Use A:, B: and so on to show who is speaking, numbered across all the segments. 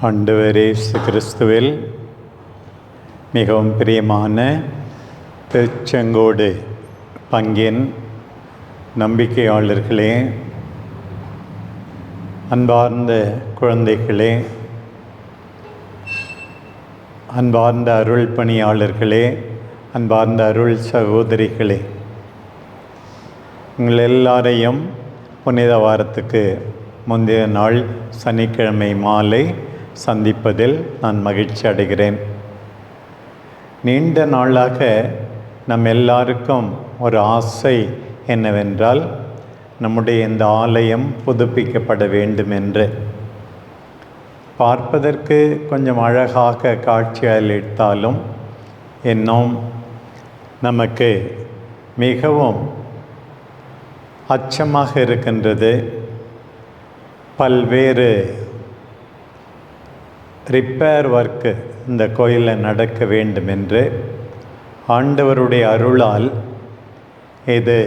A: ஆண்டவர் இயேசு கிறிஸ்துவில் மிகவும் பிரியமான திருச்செங்கோடு பங்கின் நம்பிக்கையாளர்களே, அன்பார்ந்த குழந்தைகளே, அன்பார்ந்த அருள் பணியாளர்களே, அன்பார்ந்த அருள் சகோதரிகளே, உங்கள் எல்லாரையும் புனித வாரத்துக்கு முந்தைய நாள் சனிக்கிழமை மாலை சந்திப்பதில் நான் மகிழ்ச்சி அடைகிறேன். நீண்ட நாளாக நம் எல்லாருக்கும் ஒரு ஆசை என்னவென்றால், நம்முடைய இந்த ஆலயம் புதுப்பிக்கப்பட வேண்டும் என்று. பார்ப்பதற்கு கொஞ்சம் அழகாக காட்சி அளித்தாலும் இன்னும் நமக்கு மிகவும் அச்சமாக இருக்கின்றது. பல்வேறு ரிப்பேர் ஒர்க்கு இந்த கோயிலில் நடக்க வேண்டும் என்று ஆண்டவருடைய அருளால் இது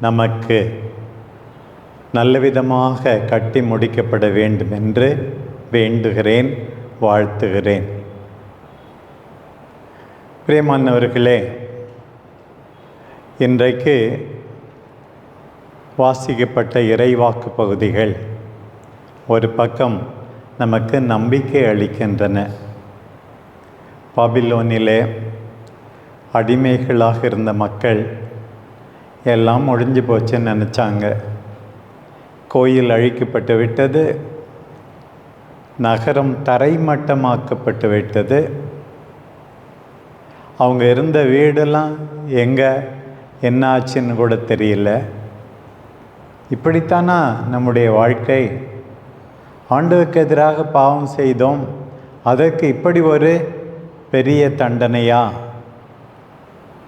A: நமக்கு நல்லவிதமாக கட்டி முடிக்கப்பட வேண்டும் என்று வேண்டுகிறேன், வாழ்த்துகிறேன். பிரியமானவர்களே, இன்றைக்கு வாசிக்கப்பட்ட இறைவாக்கு பகுதிகள் ஒரு பக்கம் நமக்கு நம்பிக்கை அளிக்கின்றன. பாபிலோனிலே அடிமைகளாக இருந்த மக்கள் எல்லாம் ஒழிஞ்சு போச்சுன்னு நினச்சாங்க. கோயில் அழிக்கப்பட்டு விட்டது, நகரம் தரைமட்டமாக்கப்பட்டு விட்டது. அவங்க இருந்த வீடெல்லாம் எங்கே என்ன ஆச்சுன்னு கூட தெரியல. இப்படித்தானா நம்முடைய வாழ்க்கை? ஆண்டவருக்கு எதிராக பாவம் செய்தோம், அதற்கு இப்படி ஒரு பெரிய தண்டனையா?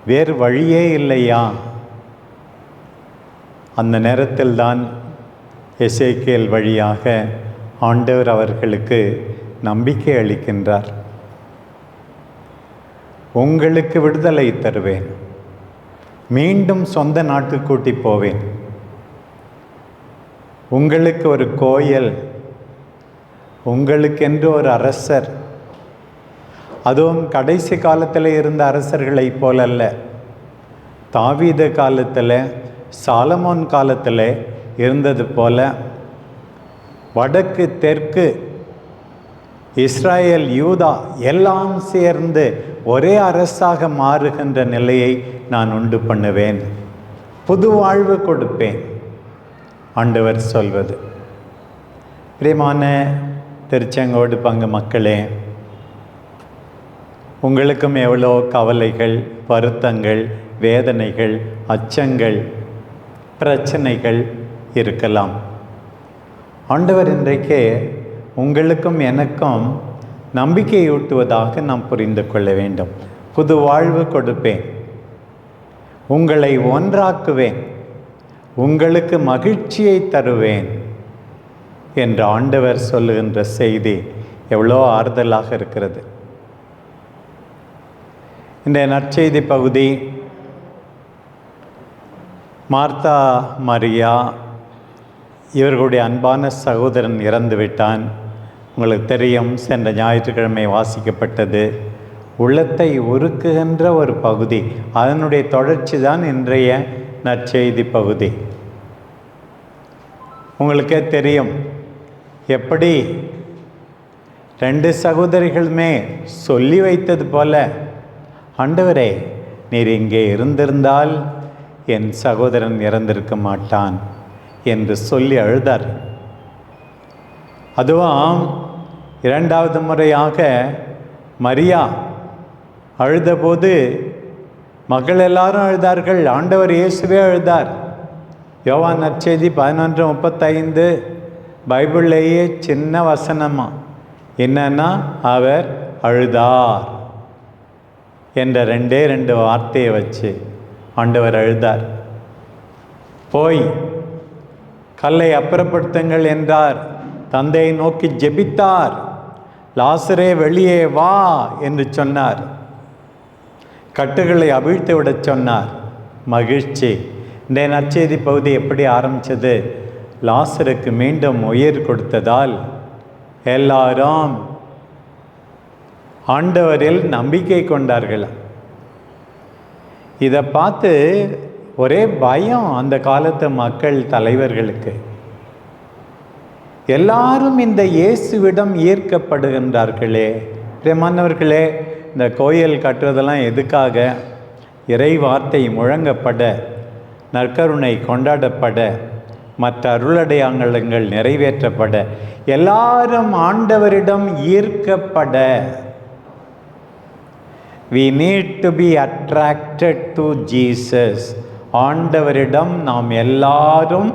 A: வேறு வழியே இல்லையா? அந்த நேரத்தில் தான் எசேக்கியேல் வழியாக ஆண்டவர் அவர்களுக்கு நம்பிக்கை அளிக்கின்றார். உங்களுக்கு விடுதலை தருவேன், மீண்டும் சொந்த நாட்டுக்கு கூட்டி போவேன், உங்களுக்கு ஒரு கோயில், உங்களுக்கென்று ஒரு அரசர், அதுவும் கடைசி காலத்தில் இருந்த அரசர்களைப் போலல்ல, தாவீது காலத்தில், சாலமோன் காலத்தில் இருந்தது போல வடக்கு தெற்கு இஸ்ராயேல் யூதா எல்லாம் சேர்ந்து ஒரே அரசாக மாறுகின்ற நிலையை நான் உண்டு பண்ணுவேன், புது வாழ்வு கொடுப்பேன் ஆண்டவர் சொல்வது. பிரியமான திருச்செங்கோடு பங்கு மக்களே, உங்களுக்கும் எவ்வளோ கவலைகள், வருத்தங்கள், வேதனைகள், அச்சங்கள், பிரச்சனைகள் இருக்கலாம். ஆண்டவர் இன்றைக்கே உங்களுக்கும் எனக்கும் நம்பிக்கையூட்டுவதாக நாம் புரிந்து கொள்ள வேண்டும். புது வாழ்வு கொடுப்பேன், உங்களை ஒன்றாக்குவேன், உங்களுக்கு மகிழ்ச்சியை தருவேன் என்று ஆண்டவர் சொல்லுகின்ற செய்தி எவ்வளோ ஆறுதலாக இருக்கிறது. இந்த நற்செய்தி பகுதி மார்த்தா மரியா இவர்களுடைய அன்பான சகோதரன் இறந்து விட்டான். உங்களுக்கு தெரியும், சென்ற ஞாயிற்றுக்கிழமை வாசிக்கப்பட்டது. உள்ளத்தை உருக்குகின்ற ஒரு பகுதி, அதனுடைய தொடர்ச்சி தான் இன்றைய நற்செய்தி பகுதி. உங்களுக்கே தெரியும் எப்படி ரெண்டு சகோதரிகளுமே சொல்லி வைத்தது போல, ஆண்டவரே நீர் இங்கே இருந்திருந்தால் என் சகோதரன் இறந்திருக்க மாட்டான் என்று சொல்லி அழுதார். அதுவும் இரண்டாவது முறையாக மரியா அழுதபோது மக்கள் எல்லாரும் அழுதார்கள், ஆண்டவர் இயேசுவே அழுதார். யோவான் நற்செய்தி 11:35 பைபிள்லேயே சின்ன வசனமா என்னன்னா, அவர் அழுதார் என்ற ரெண்டு வார்த்தையை வச்சு ஆண்டவர் அழுதார். போய் கல்லை அப்புறப்படுத்துங்கள் என்றார். தந்தையை நோக்கி ஜெபித்தார். லாசரே வெளியே வா என்று சொன்னார். கட்டுகளை அவிழ்த்து விடச் சொன்னார். மகிழ்ச்சி. இந்த நற்செய்தி பகுதி எப்படி ஆரம்பித்தது? லாசருக்கு மீண்டும் உயிர் கொடுத்ததால் எல்லாரும் ஆண்டவரில் நம்பிக்கை கொண்டார்கள். இதை பார்த்து ஒரே பயம் அந்த காலத்து மக்கள் தலைவர்களுக்கு. எல்லாரும் இந்த இயேசுவிடம் ஈர்க்கப்படுகின்றார்களே. பிரியமானவர்களே, இந்த கோயில் கட்டுறதெல்லாம் எதுக்காக? இறை வார்த்தை முழங்கப்பட, நற்கருணை கொண்டாடப்பட, மற்ற அருளடையாளங்கள் நிறைவேற்றப்பட, எல்லாரும் ஆண்டவரிடம் ஈர்க்கப்பட. We need to be attracted to Jesus. ஆண்டவரிடம் நாம் எல்லாரும்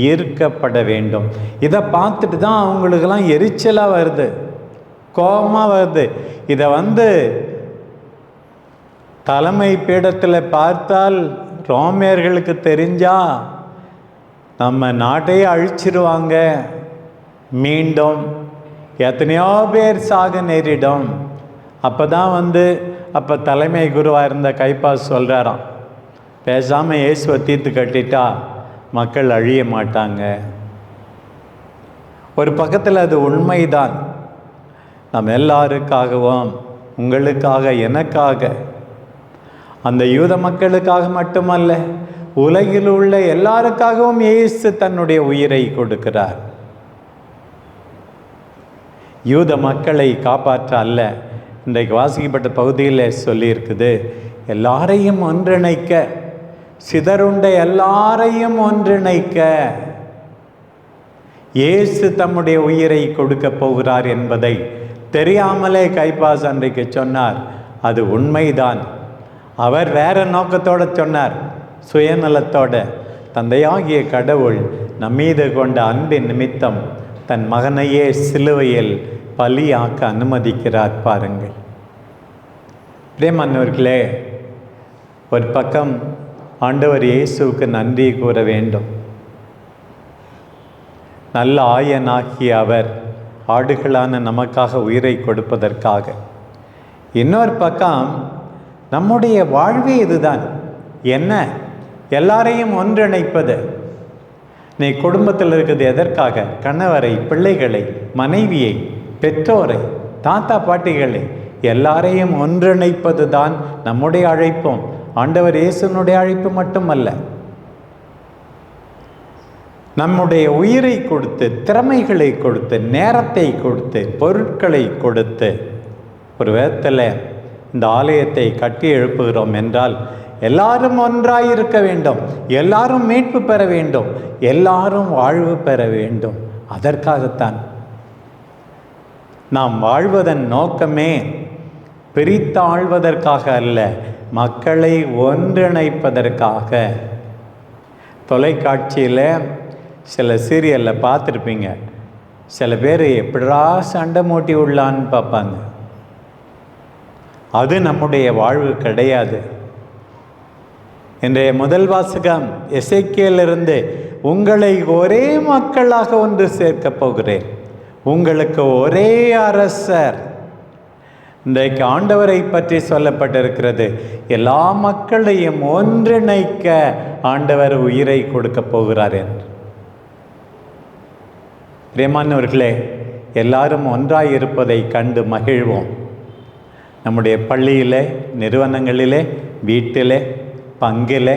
A: ஈர்க்கப்பட வேண்டும். இதை பார்த்துட்டு தான் அவங்களுக்கெல்லாம் எரிச்சலாக வருது, கோபமாக வருது. இதை தலைமை பீடத்தில் பார்த்தால் ரோமியர்களுக்கு தெரிஞ்சா நம்ம நாட்டையே அழிச்சிருவாங்க. மீண்டும் எத்தனையோ பேர் சாக நேரிடும். அப்போ தலைமை குருவாக இருந்த கைப்பாஸ் சொல்கிறாராம், பேசாமல் இயேசுவை தீர்த்து கட்டிட்டா மக்கள் அழிய மாட்டாங்க. ஒரு பக்கத்தில் அது உண்மைதான். நம்ம எல்லாருக்காகவும், உங்களுக்காக, எனக்காக, அந்த யூத மக்களுக்காக மட்டுமல்ல, உலகில் உள்ள எல்லாருக்காகவும் இயேசு தன்னுடைய உயிரை கொடுக்கிறார். யூத மக்களை காப்பாற்ற அல்ல. இன்றைக்கு வாசிக்கப்பட்ட பகுதியில் சொல்லியிருக்குது, எல்லாரையும் ஒன்றிணைக்க, சிதறுண்ட எல்லாரையும் ஒன்றிணைக்க இயேசு தம்முடைய உயிரை கொடுக்க போகிறார் என்பதை தெரியாமலே கைப்பாஸ் அன்றைக்கு சொன்னார். அது உண்மைதான். அவர் வேற நோக்கத்தோடு சொன்னார், சுயநலத்தோட. தந்தையாகிய கடவுள் நம்மீது கொண்ட அன்பின் நிமித்தம் தன் மகனையே சிலுவையில் பலியாக்க அனுமதிக்கிறார். பாருங்கள் பிரியமானவர்களே, ஒரு பக்கம் ஆண்டவர் இயேசுவுக்கு நன்றி கூற வேண்டும். நல்ல ஆயனாகிய அவர் ஆடுகளான நமக்காக உயிரை கொடுப்பதற்காக. இன்னொரு பக்கம் நம்முடைய வாழ்வே இதுதான். என்ன? எல்லாரையும் ஒன்றிணைப்பது. நீ குடும்பத்தில் இருக்கிறது எதற்காக? கணவரை, பிள்ளைகளை, மனைவியை, பெற்றோரை, தாத்தா பாட்டிகளை எல்லாரையும் ஒன்றிணைப்பது தான் நம்முடைய அழைப்பும். ஆண்டவர் இயேசுனுடைய அழைப்பு மட்டுமல்ல. நம்முடைய உயிரை கொடுத்து, திறமைகளை கொடுத்து, நேரத்தை கொடுத்து, பொருட்களை கொடுத்து ஒரு விதத்தில் இந்த ஆலயத்தை கட்டி எழுப்புகிறோம் என்றால் எல்லாரும் ஒன்றாயிருக்க வேண்டும், எல்லாரும் மீட்பு பெற வேண்டும், எல்லாரும் வாழ்வு பெற வேண்டும். அதற்காகத்தான் நாம் வாழ்வதன் நோக்கமே பிரித்தாழ்வதற்காக அல்ல, மக்களை ஒன்றிணைப்பதற்காக. தொலைக்காட்சியில் சில சீரியலில் பார்த்துருப்பீங்க, சில பேர் எப்படா சண்டை மூட்டி உள்ளான்னு பார்ப்பாங்க. அது நம்முடைய வாழ்வு கிடையாது. இன்றைய முதல் வாசகம் எசேக்கியேலிருந்து, உங்களை ஒரே மக்களாக ஒன்று சேர்க்கப் போகிறேன், உங்களுக்கு ஒரே அரசர். இன்றைக்கு ஆண்டவரை பற்றி சொல்லப்பட்டிருக்கிறது, எல்லா மக்களையும் ஒன்றிணைக்க ஆண்டவர் உயிரை கொடுக்க போகிறார் என்று. பிரியமானவர்களே, எல்லாரும் ஒன்றாயிருப்பதை கண்டு மகிழ்வோம். நம்முடைய பள்ளியிலே, நிறுவனங்களிலே, வீட்டிலே, பங்கிலே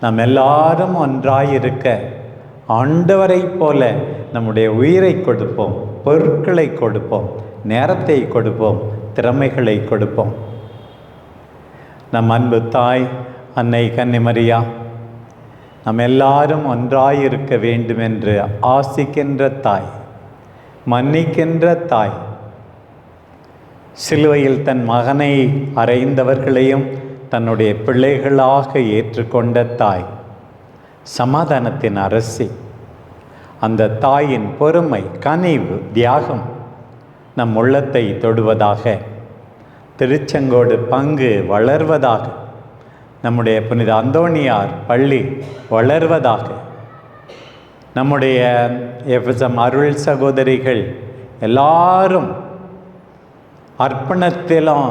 A: நாம் எல்லாரும் ஒன்றாயிருக்க ஆண்டவரை போல நம்முடைய உயிரை கொடுப்போம், பொருட்களை கொடுப்போம், நேரத்தை கொடுப்போம், திறமைகளை கொடுப்போம். நம் அன்பு தாய் அன்னை கன்னிமரியா நாம் எல்லாரும் ஒன்றாயிருக்க வேண்டும் என்று ஆசிக்கின்ற தாய், மன்னிக்கின்ற தாய், சிலுவையில் தன் மகனை அறைந்தவர்களையும் தன்னுடைய பிள்ளைகளாக ஏற்றுக்கொண்ட தாய், சமாதானத்தின் அரசி. அந்த தாயின் பொறுமை, கனிவு, தியாகம் நம் உள்ளத்தை தொடுவதாக, திருச்செங்கோடு பங்கு வளர்வதாக, நம்முடைய புனித அந்தோணியார் பள்ளி வளர்வதாக, நம்முடைய எஃப்எஸ்எம் அருள் சகோதரிகள் எல்லாரும் அர்ப்பணத்திலும்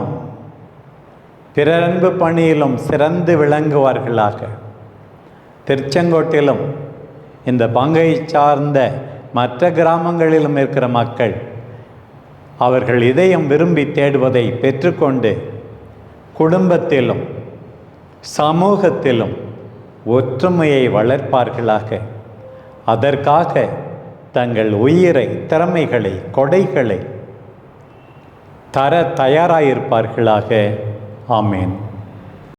A: பிறன்பு பணியிலும் சிறந்து விளங்குவார்களாக. திருச்செங்கோட்டிலும் இந்த பங்கை சார்ந்த மற்ற கிராமங்களிலும் இருக்கிற மக்கள் அவர்கள் இதயம் விரும்பி தேடுவதை பெற்றுக்கொண்டு குடும்பத்திலும் சமூகத்திலும் ஒற்றுமையை வளர்ப்பார்களாக. அதற்காக தங்கள் உயிரை, திறமைகளை, கொடைகளை தர தயாராயிருப்பார்களாக. ஆமேன்.